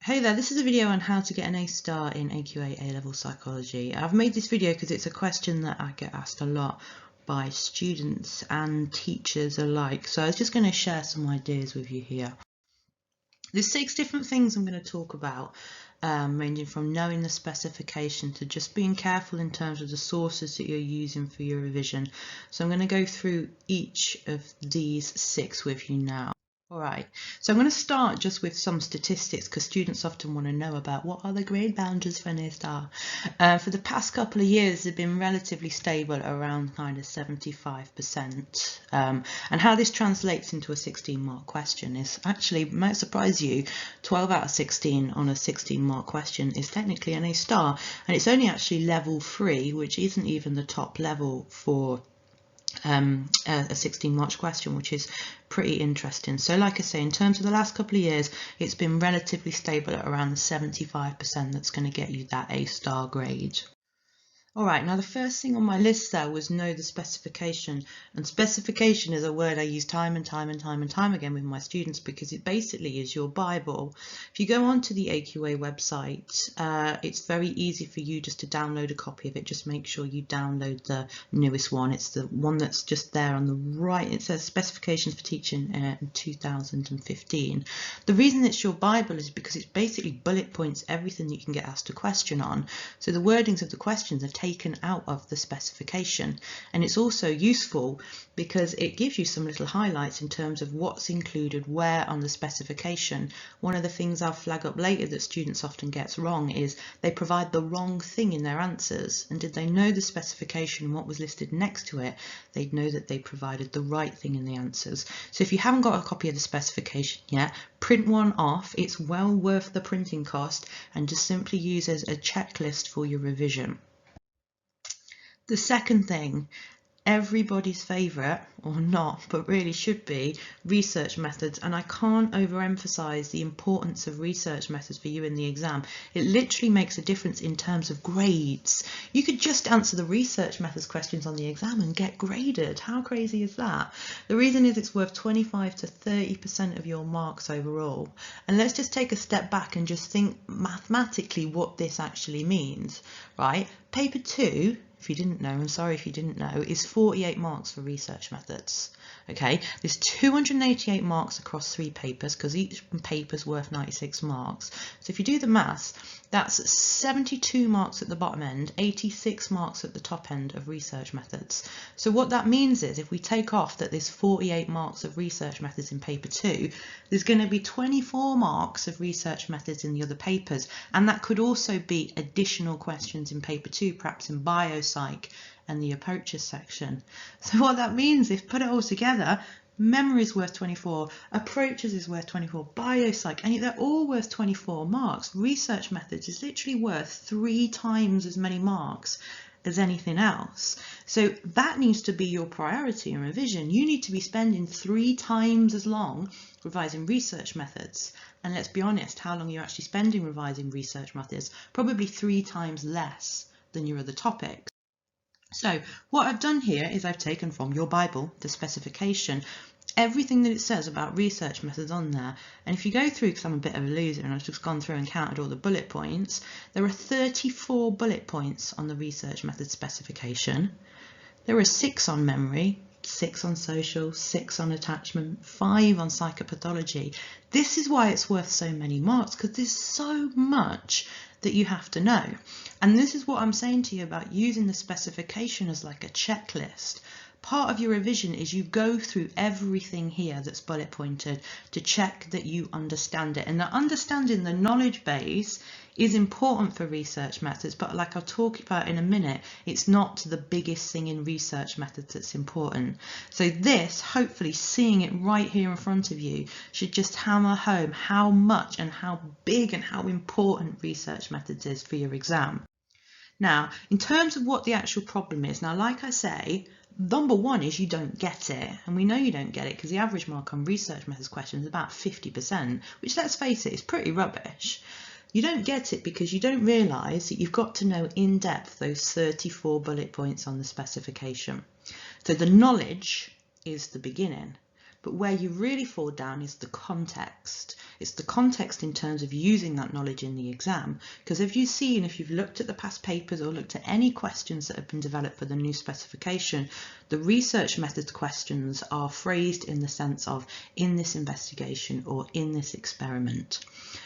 Hey there, this is a video on how to get an A star in AQA A-Level Psychology. I've made this video because it's a question that I get asked a lot by students and teachers alike. So I was just going to share some ideas with you here. There's 6 different things I'm going to talk about, ranging from knowing the specification to just being careful in terms of the sources that you're using for your revision. So I'm going to go through each of these 6 with you now. Alright, so I'm going to start just with some statistics because students often want to know about what are the grade boundaries for an A star. For the past couple of years they've been relatively stable around kind of 75%, and how this translates into a 16-mark question is actually, might surprise you, 12 out of 16 on a 16-mark question is technically an A star, and it's only actually level 3, which isn't even the top level for a 16-mark question, which is pretty interesting. So like I say, in terms of the last couple of years, it's been relatively stable at around the 75% that's going to get you that A star grade. Alright, now the first thing on my list there was know the specification, and specification is a word I use time and time again with my students because it basically is your Bible. If you go onto the AQA website, it's very easy for you just to download a copy of it. Just make sure you download the newest one. It's the one that's just there on the right. It says specifications for teaching in 2015. The reason it's your Bible is because it's basically bullet points everything that you can get asked a question on. So the wordings of the questions are taken out of the specification, and it's also useful because it gives you some little highlights in terms of what's included where on the specification. One of the things I'll flag up later that students often gets wrong is they provide the wrong thing in their answers, and did they know the specification and what was listed next to it, they'd know that they provided the right thing in the answers. So if you haven't got a copy of the specification yet, print one off. It's well worth the printing cost, and just simply use as a checklist for your revision. The second thing, everybody's favourite, or not, but really should be, research methods. And I can't overemphasise the importance of research methods for you in the exam. It literally makes a difference in terms of grades. You could just answer the research methods questions on the exam and get graded. How crazy is that? The reason is it's worth 25 to 30% of your marks overall. And let's just take a step back and just think mathematically what this actually means, right? Paper 2, if you didn't know, I'm sorry if you didn't know, is 48 marks for research methods. Okay, there's 288 marks across 3 papers because each paper's worth 96 marks. So if you do the maths, that's 72 marks at the bottom end, 86 marks at the top end of research methods. So what that means is if we take off that there's 48 marks of research methods in paper 2, there's going to be 24 marks of research methods in the other papers, and that could also be additional questions in paper 2, perhaps in biopsych and the approaches section. So what that means, if put it all together, memory is worth 24, approaches is worth 24, biopsych, and they're all worth 24 marks. Research methods is literally worth 3 times as many marks as anything else. So that needs to be your priority in revision. You need to be spending 3 times as long revising research methods. And let's be honest, how long you're actually spending revising research methods? Probably 3 times less than your other topics. So what I've done here is I've taken from your Bible the specification, everything that it says about research methods on there. And if you go through, because I'm a bit of a loser and I've just gone through and counted all the bullet points, there are 34 bullet points on the research method specification. There are 6 on memory, 6 on social, 6 on attachment, 5 on psychopathology. This is why it's worth so many marks, because there's so much that you have to know. And this is what I'm saying to you about using the specification as like a checklist. Part of your revision is you go through everything here that's bullet pointed to check that you understand it. And that understanding the knowledge base is important for research methods, but like I'll talk about in a minute, it's not the biggest thing in research methods that's important. So this, hopefully seeing it right here in front of you, should just hammer home how much and how big and how important research methods is for your exam. Now, in terms of what the actual problem is, now like I say, number 1 is you don't get it, and we know you don't get it because the average mark on research methods questions is about 50%, which, let's face it, is pretty rubbish. You don't get it because you don't realise that you've got to know in depth those 34 bullet points on the specification. So the knowledge is the beginning, but where you really fall down is the context. It's the context in terms of using that knowledge in the exam, because if you've looked at the past papers or looked at any questions that have been developed for the new specification, the research methods questions are phrased in the sense of in this investigation or in this experiment.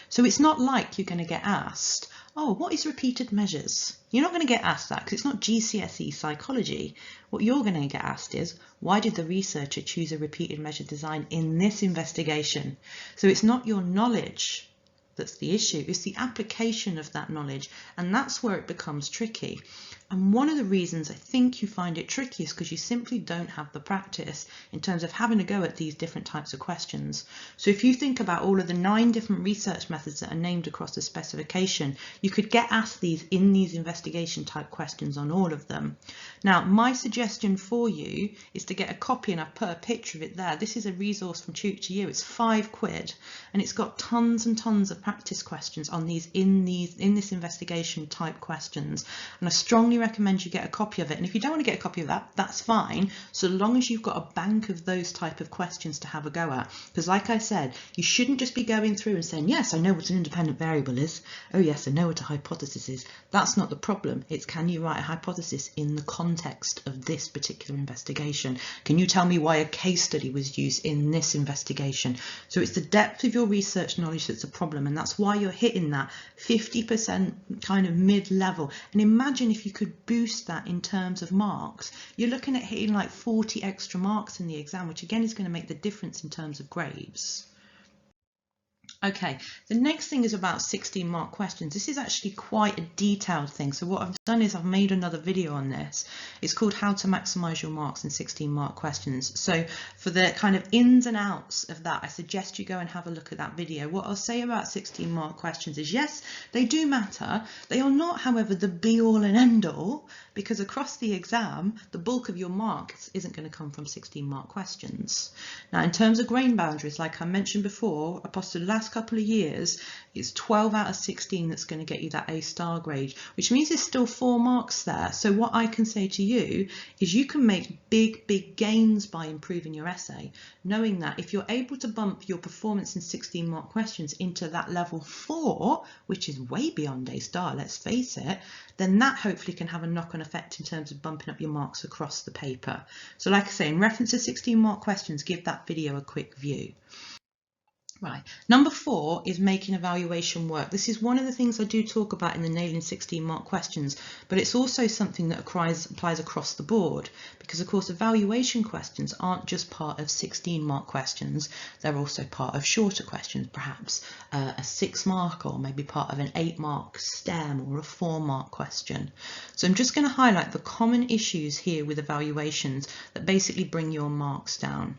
So it's not like you're going to get asked, oh, what is repeated measures? You're not going to get asked that because it's not GCSE psychology. What you're going to get asked is, why did the researcher choose a repeated measure design in this investigation? So it's not your knowledge that's the issue, it's the application of that knowledge, and that's where it becomes tricky. And one of the reasons I think you find it tricky is because you simply don't have the practice in terms of having to go at these different types of questions. So if you think about all of the 9 different research methods that are named across the specification, you could get asked these in these investigation type questions on all of them. Now, my suggestion for you is to get a copy, and I've put a picture of it there. This is a resource from Tutor to You. It's £5, and it's got tons and tons of practice questions on these in this investigation type questions, and I strongly recommend you get a copy of it. And if you don't want to get a copy of that, that's fine, so long as you've got a bank of those type of questions to have a go at. Because like I said, you shouldn't just be going through and saying, yes, I know what an independent variable is, oh yes, I know what a hypothesis is. That's not the problem. It's, can you write a hypothesis in the context of this particular investigation? Can you tell me why a case study was used in this investigation? So it's the depth of your research knowledge that's a problem, and that's why you're hitting that 50% kind of mid-level. And imagine if you could boost that in terms of marks. You're looking at hitting like 40 extra marks in the exam, which again is going to make the difference in terms of grades. Okay, the next thing is about 16-mark questions. This is actually quite a detailed thing. So what I've done is I've made another video on this. It's called How to Maximise Your Marks in 16-mark questions. So for the kind of ins and outs of that, I suggest you go and have a look at that video. What I'll say about 16-mark questions is, yes, they do matter. They are not, however, the be-all and end-all, because across the exam, the bulk of your marks isn't going to come from 16-mark questions. Now, in terms of grain boundaries, like I mentioned before, across the last couple of years, it's 12 out of 16 that's going to get you that A-star grade, which means there's still 4 marks there. So what I can say to you is you can make big gains by improving your essay, knowing that if you're able to bump your performance in 16-mark questions into that level 4, which is way beyond A-star, let's face it, then that hopefully can have a knock-on effect in terms of bumping up your marks across the paper. So like I say, in reference to 16-mark questions, give that video a quick view. Right, number 4 is making evaluation work. This is one of the things I do talk about in the Nailing 16-mark questions, but it's also something that applies across the board, because of course evaluation questions aren't just part of 16-mark questions, they're also part of shorter questions, perhaps a 6-mark or maybe part of an 8-mark STEM or a 4-mark question. So I'm just going to highlight the common issues here with evaluations that basically bring your marks down.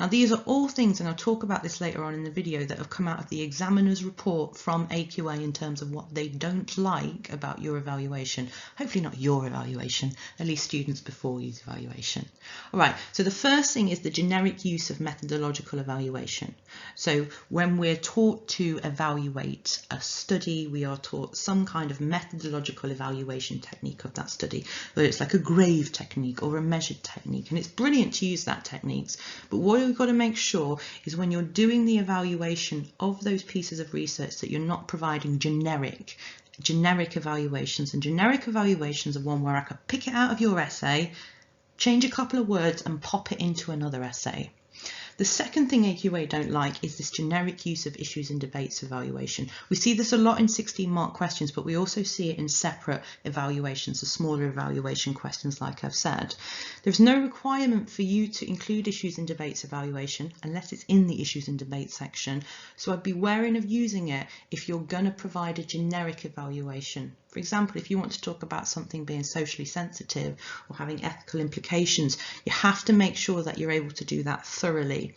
Now, these are all things, and I'll talk about this later on in the video, that have come out of the examiner's report from AQA in terms of what they don't like about your evaluation. Hopefully not your evaluation, at least students before you's evaluation. All right, so the first thing is the generic use of methodological evaluation. So when we're taught to evaluate a study, we are taught some kind of methodological evaluation technique of that study, whether it's like a grave technique or a measured technique, and it's brilliant to use that techniques, but what you've got to make sure is when you're doing the evaluation of those pieces of research that you're not providing generic evaluations. And generic evaluations are one where I could pick it out of your essay, change a couple of words and pop it into another essay. The second thing AQA don't like is this generic use of issues and debates evaluation. We see this a lot in 16-mark questions, but we also see it in separate evaluations, the smaller evaluation questions, like I've said. There's no requirement for you to include issues and debates evaluation unless it's in the issues and debates section. So I'd be wary of using it if you're going to provide a generic evaluation. For example, if you want to talk about something being socially sensitive or having ethical implications, you have to make sure that you're able to do that thoroughly.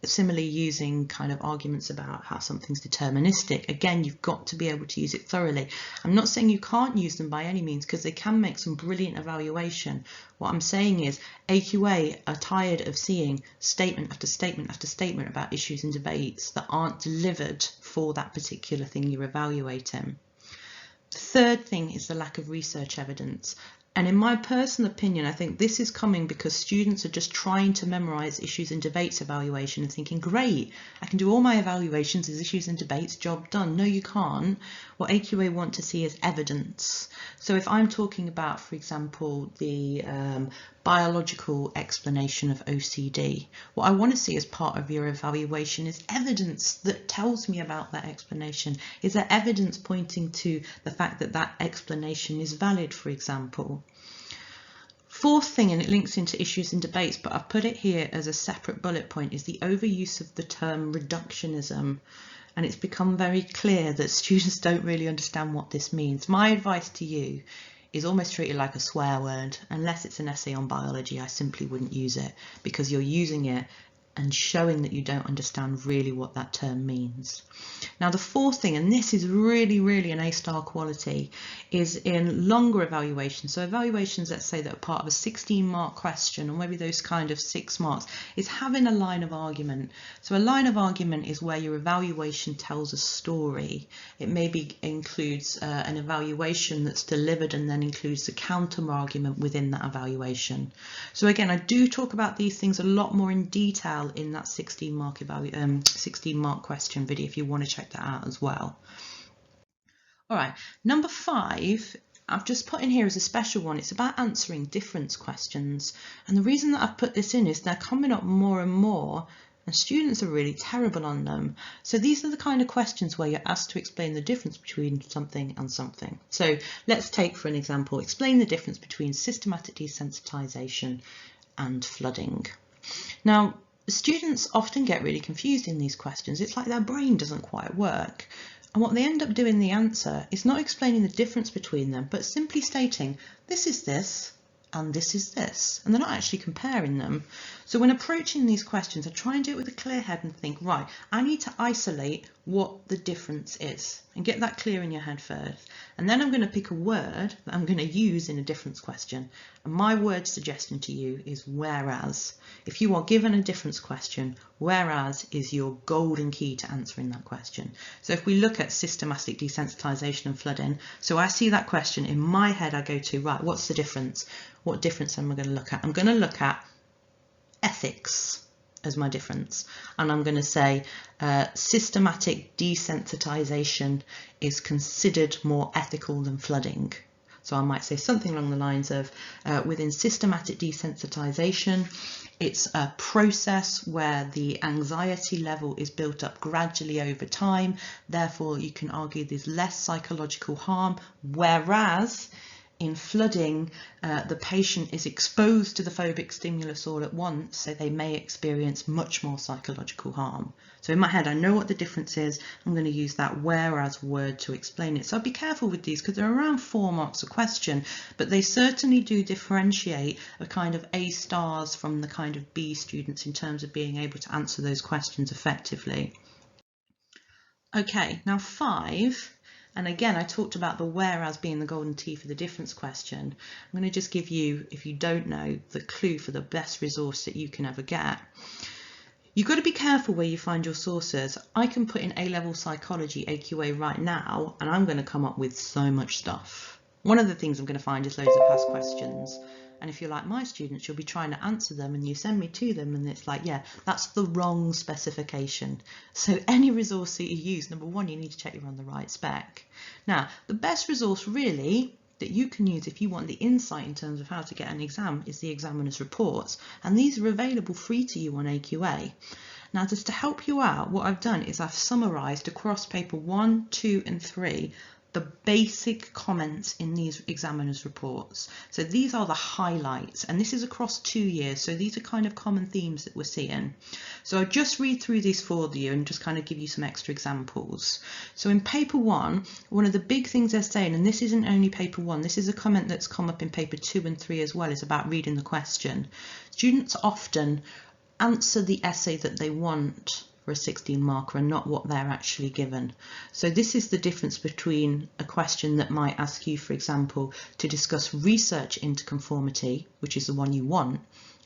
Similarly, using kind of arguments about how something's deterministic, again, you've got to be able to use it thoroughly. I'm not saying you can't use them by any means, because they can make some brilliant evaluation. What I'm saying is AQA are tired of seeing statement after statement after statement about issues and debates that aren't delivered for that particular thing you're evaluating. The third thing is the lack of research evidence. And in my personal opinion, I think this is coming because students are just trying to memorize issues and debates evaluation and thinking, great, I can do all my evaluations as issues and debates, job done. No, you can't. What AQA want to see is evidence. So if I'm talking about, for example, the biological explanation of OCD, what I want to see as part of your evaluation is evidence that tells me about that explanation. Is there evidence pointing to the fact that that explanation is valid, for example? Fourth thing, and it links into issues and debates, but I've put it here as a separate bullet point, is the overuse of the term reductionism. And it's become very clear that students don't really understand what this means. My advice to you is almost treat it like a swear word. Unless it's an essay on biology, I simply wouldn't use it, because you're using it and showing that you don't understand really what that term means. Now the fourth thing, and this is really, really an A-star quality, is in longer evaluations. So evaluations, let's say, that are part of a 16-mark question, or maybe those kind of 6 marks, is having a line of argument. So a line of argument is where your evaluation tells a story. It maybe includes an evaluation that's delivered and then includes the counter-argument within that evaluation. So again, I do talk about these things a lot more in detail in that 16-mark question video if you want to check that out as well. All right, number 5, I've just put in here as a special one. It's about answering difference questions, and the reason that I've put this in is they're coming up more and more, and students are really terrible on them. So these are the kind of questions where you're asked to explain the difference between something and something. So let's take, for an example, explain the difference between systematic desensitization and flooding. Now, students often get really confused in these questions. It's like their brain doesn't quite work. And what they end up doing in the answer is not explaining the difference between them, but simply stating, this is this, and this is this. And they're not actually comparing them. So when approaching these questions, I try and do it with a clear head and think, right, I need to isolate what the difference is and get that clear in your head first. And then I'm going to pick a word that I'm going to use in a difference question. And my word suggestion to you is whereas. If you are given a difference question, whereas is your golden key to answering that question. So if we look at systematic desensitization and flooding, so I see that question in my head, I go to, right, what's the difference? What difference am I going to look at? I'm going to look at ethics as my difference, and I'm going to say systematic desensitization is considered more ethical than flooding. So I might say something along the lines of within systematic desensitization, it's a process where the anxiety level is built up gradually over time, therefore you can argue there's less psychological harm, whereas in flooding, the patient is exposed to the phobic stimulus all at once, so they may experience much more psychological harm. So in my head, I know what the difference is. I'm going to use that whereas word to explain it. So I'll be careful with these because they're around 4 marks a question, but they certainly do differentiate a kind of A stars from the kind of B students in terms of being able to answer those questions effectively. Okay, now 5. And again, I talked about the whereas being the golden T for the difference question. I'm going to just give you, if you don't know, the clue for the best resource that you can ever get. You've got to be careful where you find your sources. I can put in A-Level Psychology, AQA right now, and I'm going to come up with so much stuff. One of the things I'm going to find is loads of past questions. And if you're like my students, you'll be trying to answer them and you send me to them and it's like, yeah, that's the wrong specification. So any resource that you use, number 1, you need to check you're on the right spec. Now, the best resource really that you can use if you want the insight in terms of how to get an exam is the examiner's reports. And these are available free to you on AQA. Now, just to help you out, what I've done is I've summarised across paper 1, 2 and 3 the basic comments in these examiners reports. So these are the highlights, and this is across 2 years, so these are kind of common themes that we're seeing. So I'll just read through these for you and just kind of give you some extra examples. So in paper 1, one of the big things they're saying, and this isn't only paper 1, this is a comment that's come up in paper 2 and 3 as well, is about reading the question. Students often answer the essay that they want for a 16 marker and not what they're actually given. So this is the difference between a question that might ask you, for example, to discuss research into conformity, which is the one you want,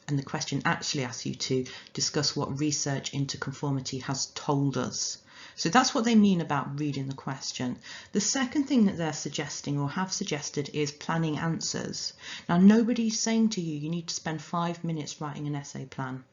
and the question actually asks you to discuss what research into conformity has told us. So that's what they mean about reading the question. The second thing that they're suggesting or have suggested is planning answers. Now, nobody's saying to you, you need to spend 5 minutes writing an essay plan.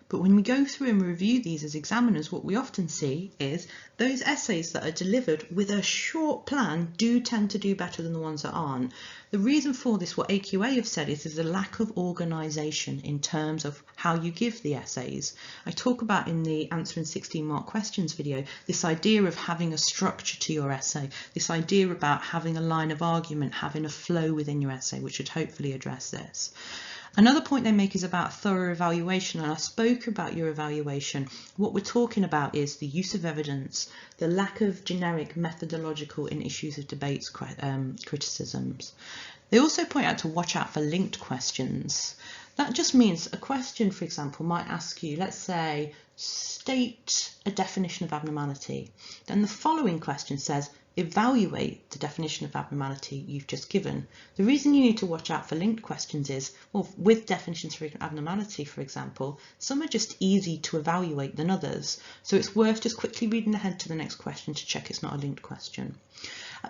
But when we go through and review these as examiners, what we often see is those essays that are delivered with a short plan do tend to do better than the ones that aren't. The reason for this, what AQA have said, is there's a lack of organisation in terms of how you give the essays. I talk about in the answering 16-mark questions video, this idea of having a structure to your essay, this idea about having a line of argument, having a flow within your essay, which should hopefully address this. Another point they make is about thorough evaluation, and I spoke about your evaluation. What we're talking about is the use of evidence, the lack of generic methodological in issues of debates criticisms. They also point out to watch out for linked questions. That just means a question, for example, might ask you, let's say, state a definition of abnormality. Then the following question says, evaluate the definition of abnormality you've just given. The reason you need to watch out for linked questions is, well, with definitions for abnormality, for example, some are just easy to evaluate than others. So it's worth just quickly reading ahead to the next question to check it's not a linked question.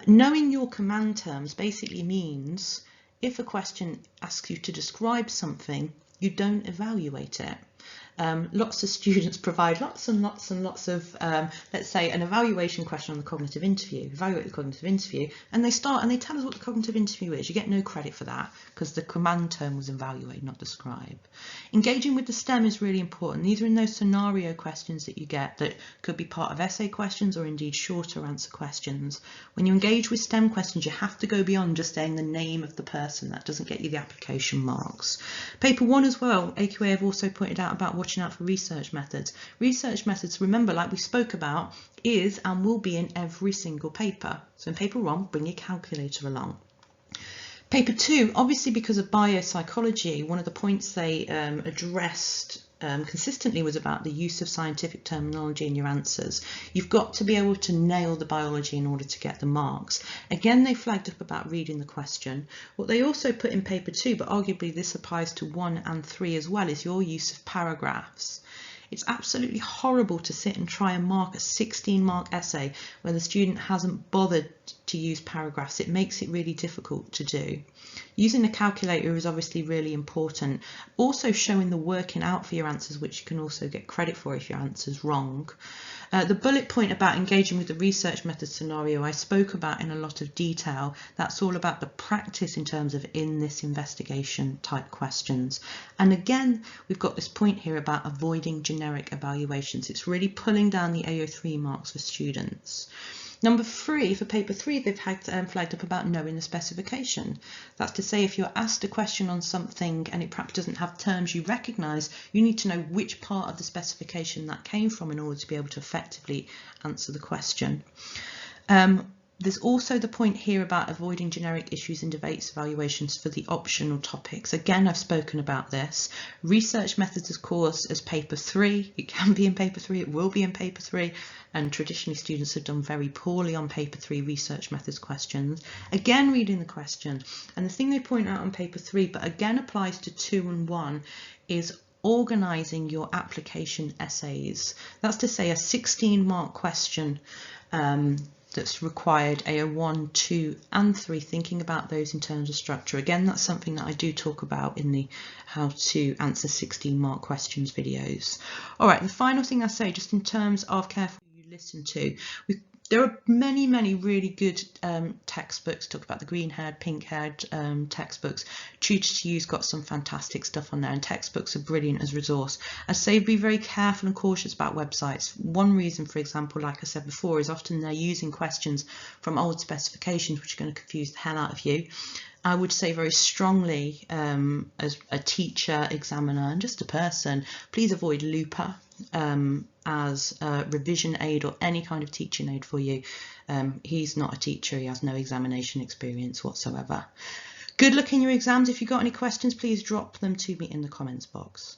Knowing your command terms basically means if a question asks you to describe something, you don't evaluate it. Lots of students provide lots and lots of, let's say, an evaluation question on the cognitive interview, evaluate the cognitive interview, and they tell us what the cognitive interview is. You get no credit for that because the command term was evaluate, not describe. Engaging with the STEM is really important. These are in those scenario questions that you get that could be part of essay questions or indeed shorter answer questions. When you engage with STEM questions, you have to go beyond just saying the name of the person. That doesn't get you the application marks. Paper 1 as well, AQA have also pointed out about watching out for research methods. Research methods, remember, like we spoke about, is and will be in every single paper. So in paper 1, bring your calculator along. Paper 2, obviously because of biopsychology, one of the points they addressed consistently was about the use of scientific terminology in your answers. You've got to be able to nail the biology in order to get the marks. Again, they flagged up about reading the question. What they also put in paper 2, but arguably this applies to 1 and 3 as well, is your use of paragraphs. It's absolutely horrible to sit and try and mark a 16-mark essay where the student hasn't bothered to use paragraphs. It makes it really difficult to do. Using a calculator is obviously really important. Also showing the working out for your answers, which you can also get credit for if your answer's wrong. The bullet point about engaging with the research method scenario I spoke about in a lot of detail. That's all about the practice in terms of in this investigation type questions. And again, we've got this point here about avoiding generic evaluations. It's really pulling down the AO3 marks for students. Number 3, for paper 3, they've had flagged up about knowing the specification. That's to say, if you're asked a question on something and it perhaps doesn't have terms you recognise, you need to know which part of the specification that came from in order to be able to effectively answer the question. There's also the point here about avoiding generic issues in debates evaluations for the optional topics. Again, I've spoken about this. Research methods, of course, as paper 3. It can be in paper 3, it will be in paper 3, and traditionally students have done very poorly on paper 3 research methods questions. Again, reading the question. And the thing they point out on paper 3, but again applies to 2 and 1, is organising your application essays. That's to say a 16-mark question that's required AO1, 2 and 3, thinking about those in terms of structure. Again, that's something that I do talk about in the how to answer 16-mark questions videos. All right, the final thing I say, just in terms of careful you listen to, there are many really good textbooks. Talk about the green-haired, pink-haired textbooks. Tutor to Use got some fantastic stuff on there, and textbooks are brilliant as a resource. I say be very careful and cautious about websites. One reason, for example, like I said before, is often they're using questions from old specifications, which are going to confuse the hell out of you. I would say very strongly, as a teacher, examiner, and just a person, please avoid Looper as a revision aid or any kind of teaching aid for you. He's not a teacher, he has no examination experience whatsoever. Good luck in your exams. If you've got any questions, please drop them to me in the comments box.